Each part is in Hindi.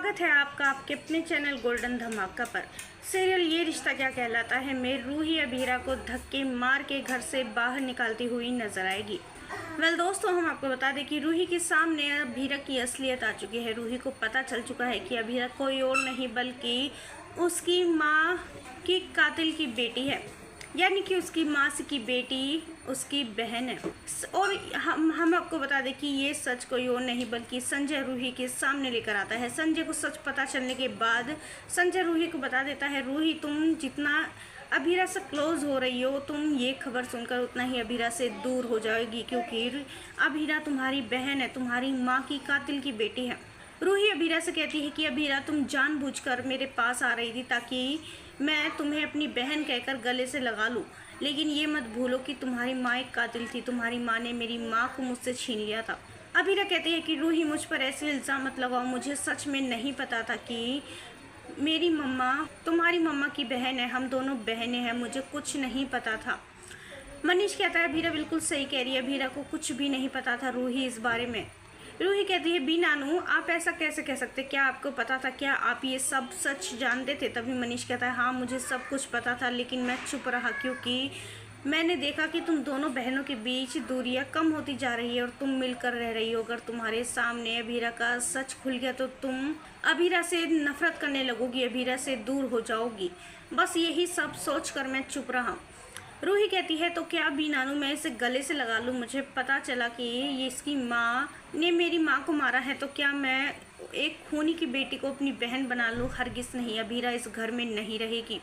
स्वागत है आपका आपके अपने चैनल गोल्डन धमाका पर। सीरियल ये रिश्ता क्या कहलाता है में रूही अभीरा को धक्के मार के घर से बाहर निकालती हुई नजर आएगी। दोस्तों, हम आपको बता दें कि रूही के सामने अभीरा की असलियत आ चुकी है। रूही को पता चल चुका है कि अभीरा कोई और नहीं बल्कि उसकी माँ की कातिल की बेटी है, यानी कि उसकी माँ से की बेटी उसकी बहन है। और हम आपको बता दें कि ये सच कोई और नहीं बल्कि संजय रूही के सामने लेकर आता है। संजय को सच पता चलने के बाद संजय रूही को बता देता है, रूही तुम जितना अभीरा से क्लोज हो रही हो, तुम ये खबर सुनकर उतना ही अभीरा से दूर हो जाएगी, क्योंकि अभीरा तुम्हारी बहन है, तुम्हारी माँ की कातिल की बेटी है। रूही अभीरा से कहती है कि अभीरा तुम जानबूझकर मेरे पास आ रही थी ताकि मैं तुम्हें अपनी बहन कहकर गले से लगा लूं, लेकिन ये मत भूलो कि तुम्हारी माँ एक कातिल थी। तुम्हारी माँ ने मेरी माँ को मुझसे छीन लिया था। अभीरा कहती है कि रूही मुझ पर ऐसे इल्ज़ाम मत लगाओ, मुझे सच में नहीं पता था कि मेरी मम्मा तुम्हारी मम्मा की बहन है, हम दोनों बहनें हैं, मुझे कुछ नहीं पता था। मनीष कहता है अभीरा बिल्कुल सही कह रही है, अभीरा को कुछ भी नहीं पता था रूही इस बारे में। रूही कहती है बी नानू आप ऐसा कैसे कह सकते, क्या आपको पता था, क्या आप ये सब सच जानते थे? तभी मनीष कहता है हाँ मुझे सब कुछ पता था, लेकिन मैं चुप रहा क्योंकि मैंने देखा कि तुम दोनों बहनों के बीच दूरियां कम होती जा रही है और तुम मिलकर रह रही हो। अगर तुम्हारे सामने अभीरा का सच खुल गया तो तुम अभीरा से नफरत करने लगोगी, अभीरा से दूर हो जाओगी। बस यही सब सोच कर मैं चुप रहा। रूही कहती है तो क्या बी नानू मैं इसे गले से लगा लूँ? मुझे पता चला कि ये इसकी माँ ने मेरी माँ को मारा है, तो क्या मैं एक खूनी की बेटी को अपनी बहन बना लूँ? हरगिज़ नहीं, अभीरा इस घर में नहीं रहेगी,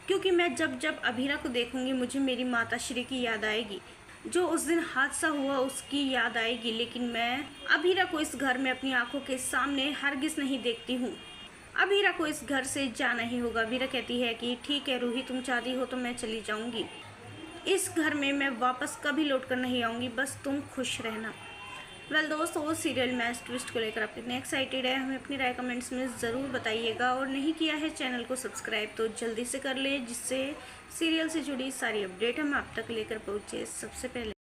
क्योंकि मैं जब जब अभीरा को देखूंगी मुझे मेरी माता श्री की याद आएगी, जो उस दिन हादसा हुआ उसकी याद आएगी, लेकिन मैं अभीरा को इस घर में अपनी आंखों के सामने हरगिज़ नहीं देखती हूँ। अभीरा को इस घर से जाना ही होगा। अभीरा कहती है कि ठीक है रूही, तुम चाहती हो तो मैं चली जाऊंगी, इस घर में मैं वापस कभी लौट कर नहीं आऊँगी, बस तुम खुश रहना। दोस्तों, वो सीरियल मैच ट्विस्ट को लेकर आप कितने एक्साइटेड है हमें अपनी राय कमेंट्स में ज़रूर बताइएगा, और नहीं किया है चैनल को सब्सक्राइब तो जल्दी से कर ले, जिससे सीरियल से जुड़ी सारी अपडेट हम आप तक लेकर पहुँचे सबसे पहले।